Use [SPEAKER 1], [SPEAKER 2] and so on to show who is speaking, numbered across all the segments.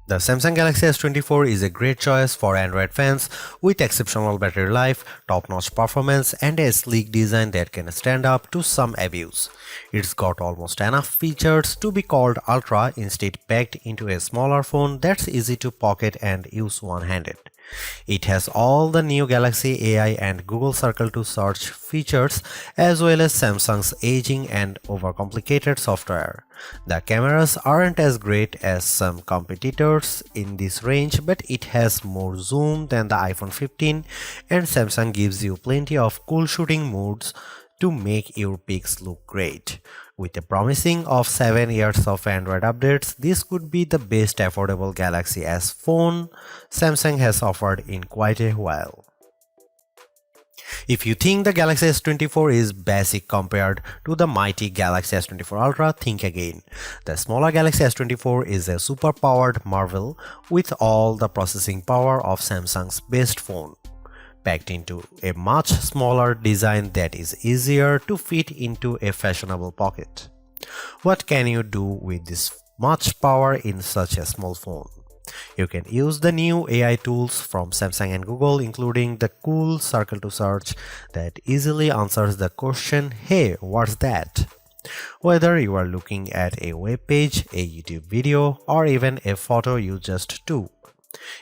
[SPEAKER 1] The Samsung Galaxy S24 is a great choice for Android fans with exceptional battery life, top-notch performance, and a sleek design that can stand up to some abuse. It's got almost enough features to be called Ultra, instead packed into a smaller phone that's easy to pocket and use one-handed. It has all the new Galaxy AI and Google Circle to search features, as well as Samsung's aging and overcomplicated software. The cameras aren't as great as some competitors in this range, but it has more zoom than the iPhone 15, and Samsung gives you plenty of cool shooting modes to make your pics look great. With a promising of 7 years of Android updates, this could be the best affordable Galaxy S phone Samsung has offered in quite a while. If you think the Galaxy S24 is basic compared to the mighty Galaxy S24 Ultra, think again. The smaller Galaxy S24 is a super-powered marvel with all the processing power of Samsung's best phone, packed into a much smaller design that is easier to fit into a fashionable pocket. What can you do with this much power in such a small phone? You can use the new AI tools from Samsung and Google, including the cool Circle to Search that easily answers the question, "Hey, what's that?" Whether you are looking at a web page, a YouTube video, or even a photo you just took.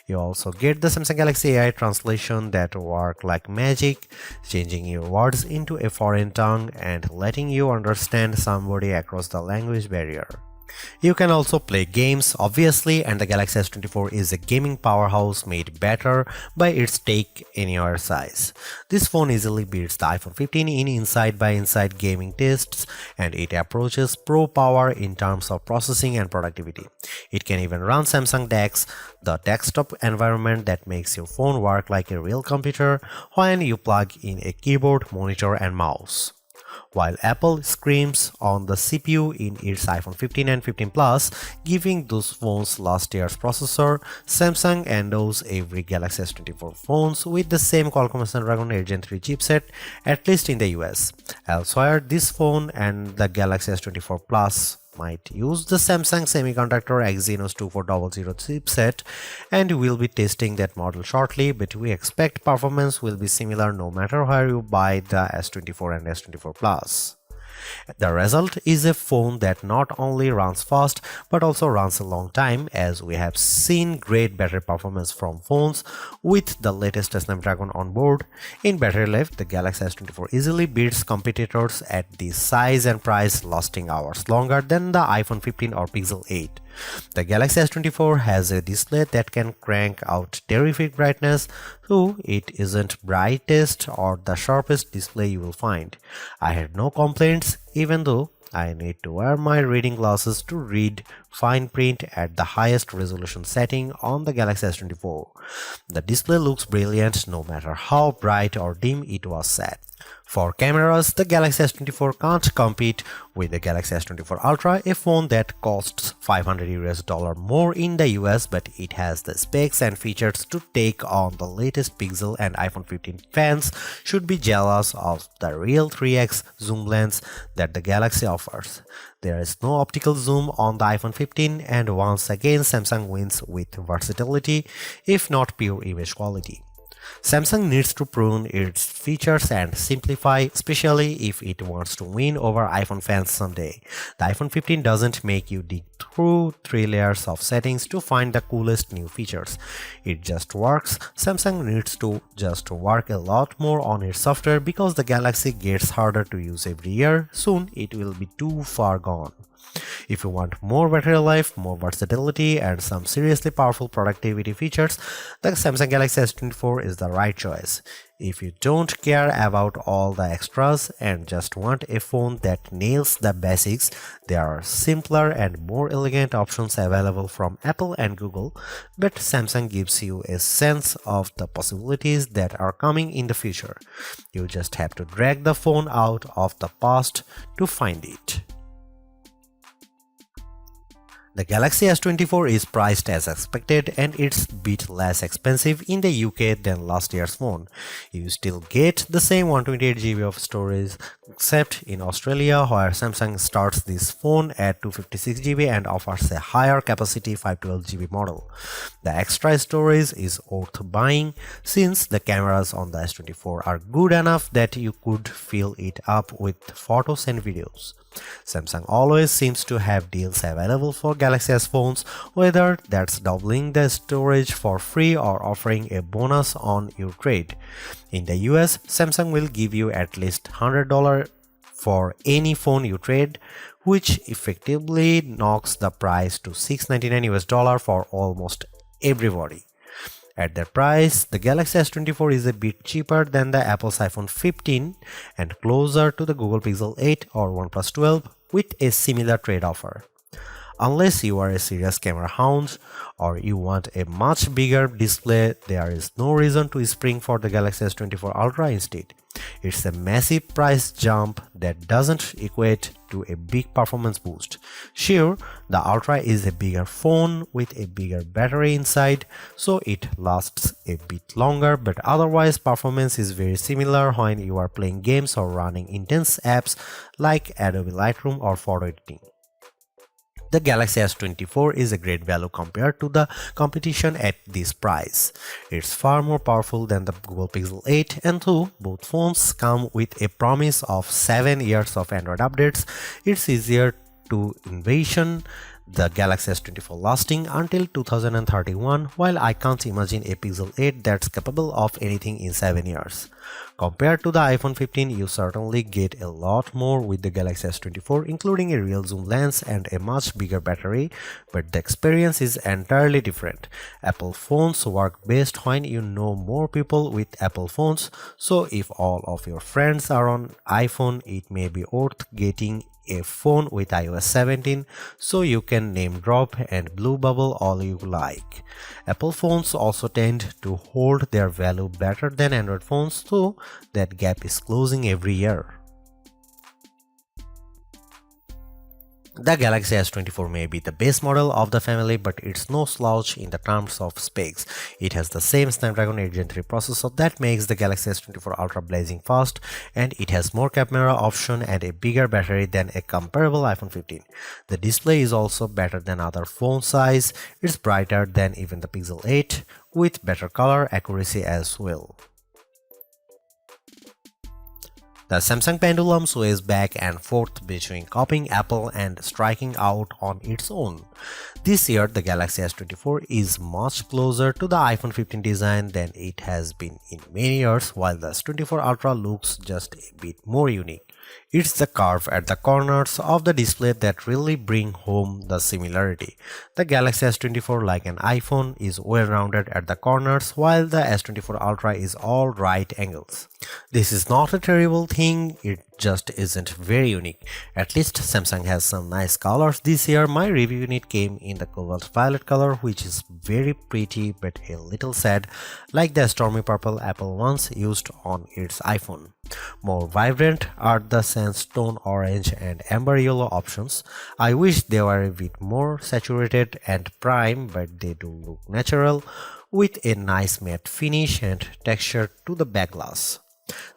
[SPEAKER 1] You also get the Samsung Galaxy AI translation that work like magic, changing your words into a foreign tongue and letting you understand somebody across the language barrier. You can also play games, obviously, and the Galaxy S24 is a gaming powerhouse made better by its take-anywhere size. This phone easily beats the iPhone 15 in inside-by-inside gaming tests, and it approaches pro power in terms of processing and productivity. It can even run Samsung DeX, the desktop environment that makes your phone work like a real computer when you plug in a keyboard, monitor, and mouse. While Apple screams on the CPU in its iPhone 15 and 15 Plus, giving those phones last year's processor, Samsung endows every Galaxy S24 phones with the same Qualcomm Snapdragon 8 Gen 3 chipset, at least in the US. Elsewhere, this phone and the Galaxy S24 Plus might use the Samsung Semiconductor Exynos 2400 chipset, and we'll be testing that model shortly, but we expect performance will be similar no matter where you buy the S24 and S24 Plus. The result is a phone that not only runs fast but also runs a long time, as we have seen great battery performance from phones with the latest Snapdragon on board. In battery life, the Galaxy S24 easily beats competitors at this size and price, lasting hours longer than the iPhone 15 or Pixel 8. The Galaxy S24 has a display that can crank out terrific brightness, though it isn't brightest or the sharpest display you will find. I had no complaints, even though I need to wear my reading glasses to read fine print at the highest resolution setting on the Galaxy S24. The display looks brilliant no matter how bright or dim it was set. For cameras, the Galaxy S24 can't compete with the Galaxy S24 Ultra, a phone that costs $500 more in the US, but it has the specs and features to take on the latest Pixel, and iPhone 15 fans should be jealous of the real 3x zoom lens that the Galaxy offers. There is no optical zoom on the iPhone 15, and once again Samsung wins with versatility, if not pure image quality. Samsung needs to prune its features and simplify, especially if it wants to win over iPhone fans someday. The iPhone 15 doesn't make you dig through 3 layers of settings to find the coolest new features. It just works. Samsung needs to just work a lot more on its software, because the Galaxy gets harder to use every year. Soon it will be too far gone. If you want more battery life, more versatility, and some seriously powerful productivity features, the Samsung Galaxy S24 is the right choice. If you don't care about all the extras and just want a phone that nails the basics, there are simpler and more elegant options available from Apple and Google, but Samsung gives you a sense of the possibilities that are coming in the future. You just have to drag the phone out of the past to find it. The Galaxy S24 is priced as expected and it's a bit less expensive in the UK than last year's phone. You still get the same 128GB of storage except in Australia where Samsung starts this phone at 256GB and offers a higher capacity 512GB model. The extra storage is worth buying since the cameras on the S24 are good enough that you could fill it up with photos and videos. Samsung always seems to have deals available for Galaxy S phones, whether that's doubling the storage for free or offering a bonus on your trade. In the US, Samsung will give you at least $100 for any phone you trade, which effectively knocks the price to $699 for almost everybody. At that price, the Galaxy S24 is a bit cheaper than the Apple's iPhone 15 and closer to the Google Pixel 8 or OnePlus 12 with a similar trade offer. Unless you are a serious camera hound or you want a much bigger display, there is no reason to spring for the Galaxy S24 Ultra instead. It's a massive price jump that doesn't equate to a big performance boost. Sure, the Ultra is a bigger phone with a bigger battery inside, so it lasts a bit longer, but otherwise performance is very similar when you are playing games or running intense apps like Adobe Lightroom or photo editing. The Galaxy S24 is a great value compared to the competition at this price. It's far more powerful than the Google Pixel 8 and though both phones come with a promise of 7 years of Android updates, it's easier to envision the Galaxy S24 lasting until 2031, while I can't imagine a Pixel 8 that's capable of anything in 7 years. Compared to the iPhone 15, you certainly get a lot more with the Galaxy S24, including a real zoom lens and a much bigger battery, but the experience is entirely different. Apple phones work best when you know more people with Apple phones, so if all of your friends are on iPhone, it may be worth getting a phone with iOS 17 so you can name drop and blue bubble all you like. Apple phones also tend to hold their value better than Android phones, so that gap is closing every year. The Galaxy S24 may be the base model of the family, but it's no slouch in the terms of specs. It has the same Snapdragon 8 Gen 3 processor that makes the Galaxy S24 Ultra blazing fast, and it has more camera option and a bigger battery than a comparable iPhone 15. The display is also better than other phone size. It's brighter than even the Pixel 8 with better color accuracy as well. The Samsung pendulum sways back and forth between copying Apple and striking out on its own. This year, the Galaxy S24 is much closer to the iPhone 15 design than it has been in many years, while the S24 Ultra looks just a bit more unique. It's the curve at the corners of the display that really bring home the similarity. The Galaxy S24, like an iPhone, is well-rounded at the corners, while the S24 Ultra is all right angles. This is not a terrible thing, it just isn't very unique. At least Samsung has some nice colors this year. My review unit came in the cobalt violet color, which is very pretty but a little sad, like the stormy purple Apple once used on its iPhone. More vibrant are the sandstone orange and amber yellow options. I wish they were a bit more saturated and prime, but they do look natural with a nice matte finish and texture to the back glass.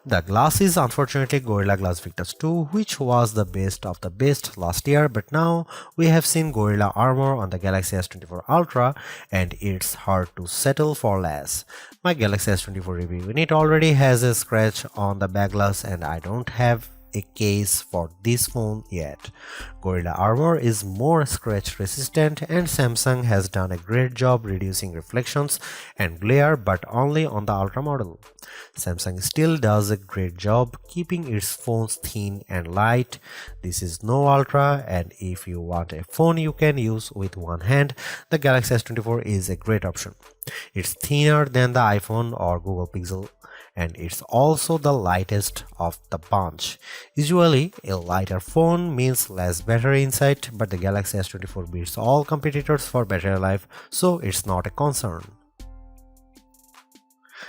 [SPEAKER 1] The glass is unfortunately Gorilla Glass Victus 2, which was the best of the best last year, but now we have seen Gorilla Armor on the Galaxy S24 Ultra and it's hard to settle for less. My Galaxy S24 review unit already has a scratch on the back glass and I don't have a case for this phone yet. Gorilla Armor is more scratch resistant and Samsung has done a great job reducing reflections and glare, but only on the Ultra model. Samsung still does a great job keeping its phones thin and light. This is no Ultra, and if you want a phone you can use with one hand, the Galaxy S24 is a great option. It's thinner than the iPhone or Google Pixel, and it's also the lightest of the bunch. Usually, a lighter phone means less battery inside, but the Galaxy S24 beats all competitors for battery life, so it's not a concern.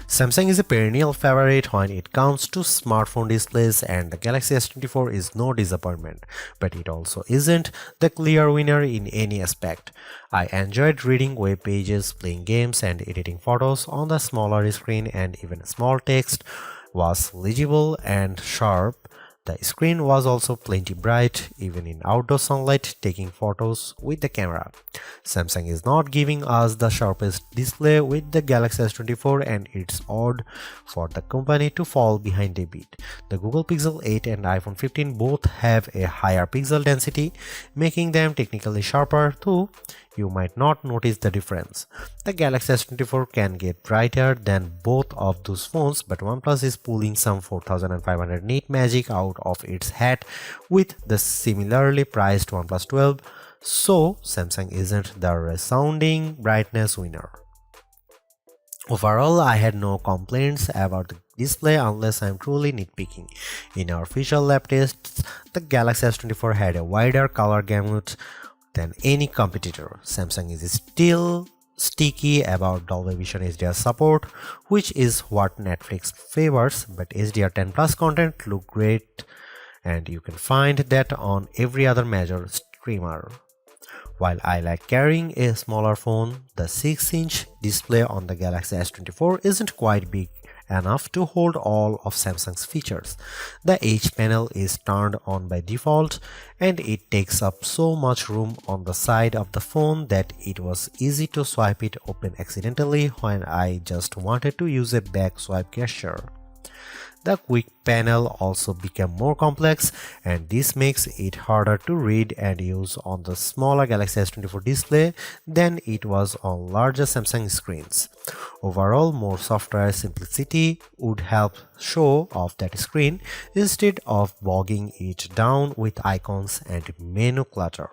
[SPEAKER 1] Samsung is a perennial favorite when it comes to smartphone displays, and the Galaxy S24 is no disappointment, but it also isn't the clear winner in any aspect. I enjoyed reading web pages, playing games, and editing photos on the smaller screen, and even small text was legible and sharp. The screen was also plenty bright, even in outdoor sunlight, taking photos with the camera. Samsung is not giving us the sharpest display with the Galaxy S24, and it's odd for the company to fall behind a bit. The Google Pixel 8 and iPhone 15 both have a higher pixel density, making them technically sharper, though you might not notice the difference. The Galaxy S24 can get brighter than both of those phones, but OnePlus is pulling some 4500 nit magic out of its hat with the similarly priced OnePlus 12, so Samsung isn't the resounding brightness winner. Overall, I had no complaints about the display unless I'm truly nitpicking. In our official lab tests, the Galaxy S24 had a wider color gamut than any competitor. Samsung is still sticky about Dolby Vision HDR support, which is what Netflix favors, but HDR10 Plus content look great, and you can find that on every other major streamer. While I like carrying a smaller phone, the 6-inch display on the Galaxy S24 isn't quite big enough to hold all of Samsung's features. The H panel is turned on by default, and it takes up so much room on the side of the phone that it was easy to swipe it open accidentally when I just wanted to use a back swipe gesture. The quick panel also became more complex, and this makes it harder to read and use on the smaller Galaxy S24 display than it was on larger Samsung screens. Overall, more software simplicity would help show off that screen instead of bogging it down with icons and menu clutter.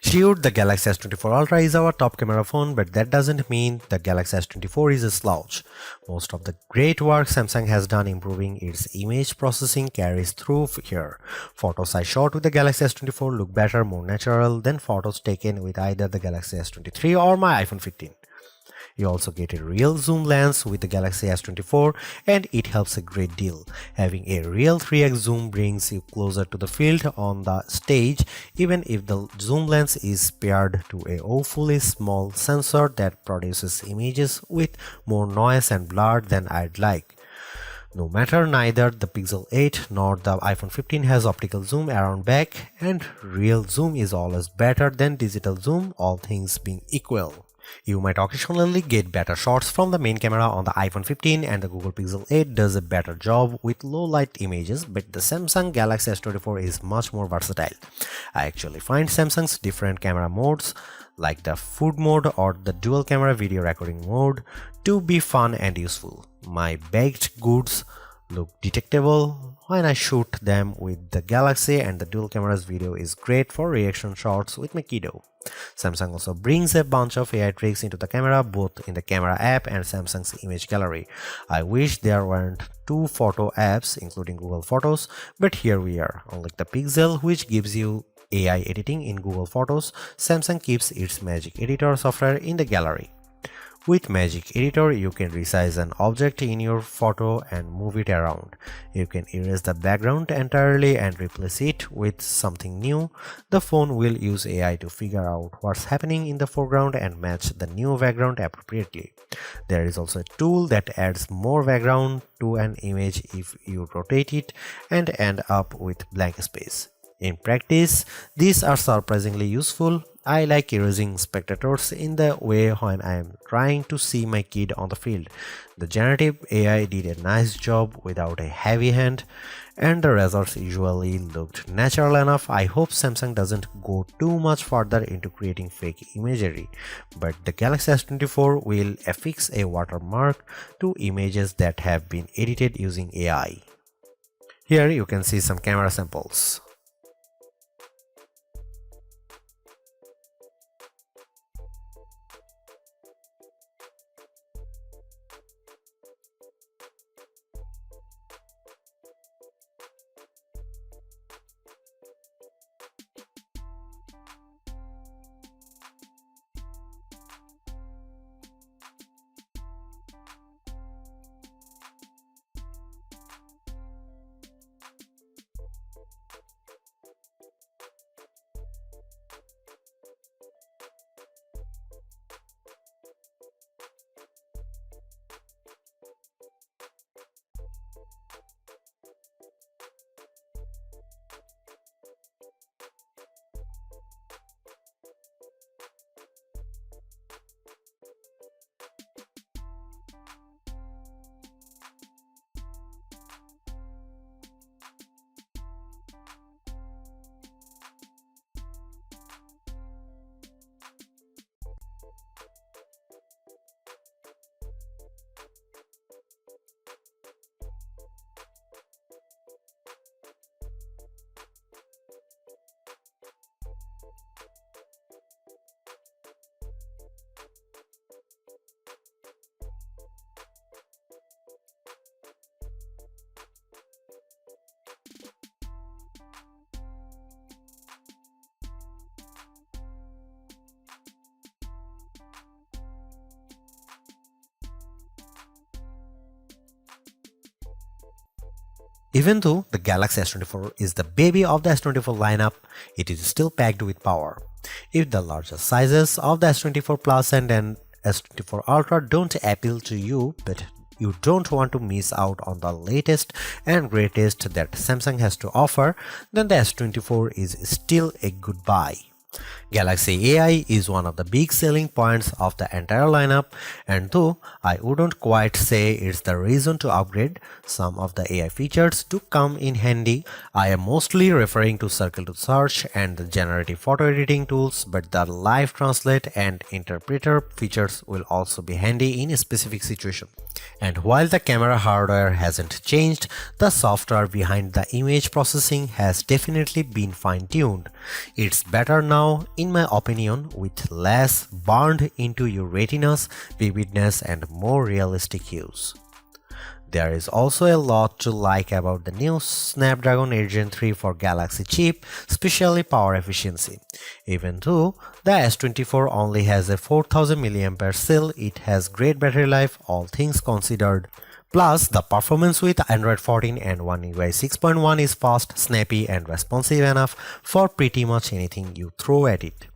[SPEAKER 1] Sure, the Galaxy S24 Ultra is our top camera phone, but that doesn't mean the Galaxy S24 is a slouch. Most of the great work Samsung has done improving its image processing carries through here. Photos I shot with the Galaxy S24 look better, more natural than photos taken with either the Galaxy S23 or my iPhone 15. You also get a real zoom lens with the Galaxy S24, and it helps a great deal. Having a real 3x zoom brings you closer to the field on the stage, even if the zoom lens is paired to a awfully small sensor that produces images with more noise and blur than I'd like. No matter, neither the Pixel 8 nor the iPhone 15 has optical zoom around back, and real zoom is always better than digital zoom, all things being equal. You might occasionally get better shots from the main camera on the iPhone 15, and the Google Pixel 8 does a better job with low light images, but the Samsung Galaxy S24 is much more versatile. I actually find Samsung's different camera modes, like the food mode or the dual camera video recording mode, to be fun and useful. My baked goods look detectable when I shoot them with the Galaxy, and the dual camera's video is great for reaction shots with my kiddo. Samsung also brings a bunch of AI tricks into the camera, both in the camera app and Samsung's image gallery. I wish there weren't two photo apps, including Google Photos, but here we are. Unlike the Pixel, which gives you AI editing in Google Photos, Samsung keeps its Magic Editor software in the gallery. With Magic Editor, you can resize an object in your photo and move it around. You can erase the background entirely and replace it with something new. The phone will use AI to figure out what's happening in the foreground and match the new background appropriately. There is also a tool that adds more background to an image if you rotate it and end up with blank space. In practice, these are surprisingly useful. I like erasing spectators in the way when I am trying to see my kid on the field. The generative AI did a nice job without a heavy hand, and the results usually looked natural enough. I hope Samsung doesn't go too much further into creating fake imagery, but the Galaxy S24 will affix a watermark to images that have been edited using AI. Here you can see some camera samples. Even though the Galaxy S24 is the baby of the S24 lineup, it is still packed with power. If the larger sizes of the S24 Plus and S24 Ultra don't appeal to you, but you don't want to miss out on the latest and greatest that Samsung has to offer, then the S24 is still a good buy. Galaxy AI is one of the big selling points of the entire lineup, and though I wouldn't quite say it's the reason to upgrade, some of the AI features do come in handy. I am mostly referring to Circle to Search and the generative photo editing tools, but the live translate and interpreter features will also be handy in a specific situation. And while the camera hardware hasn't changed, the software behind the image processing has definitely been fine-tuned. It's better now, in my opinion, with less burned into your retinas, vividness, and more realistic hues. There is also a lot to like about the new Snapdragon 8 Gen 3 for Galaxy chip, especially power efficiency. Even though the S24 only has a 4000 mAh cell, it has great battery life, all things considered. Plus, the performance with Android 14 and One UI 6.1 is fast, snappy, and responsive enough for pretty much anything you throw at it.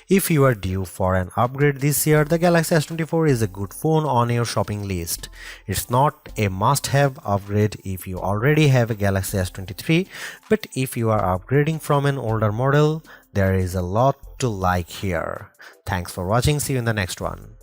[SPEAKER 1] If you are due for an upgrade this year, the Galaxy S24 is a good phone on your shopping list. It's not a must-have upgrade if you already have a Galaxy S23, but if you are upgrading from an older model, there is a lot to like here. Thanks for watching, see you in the next one.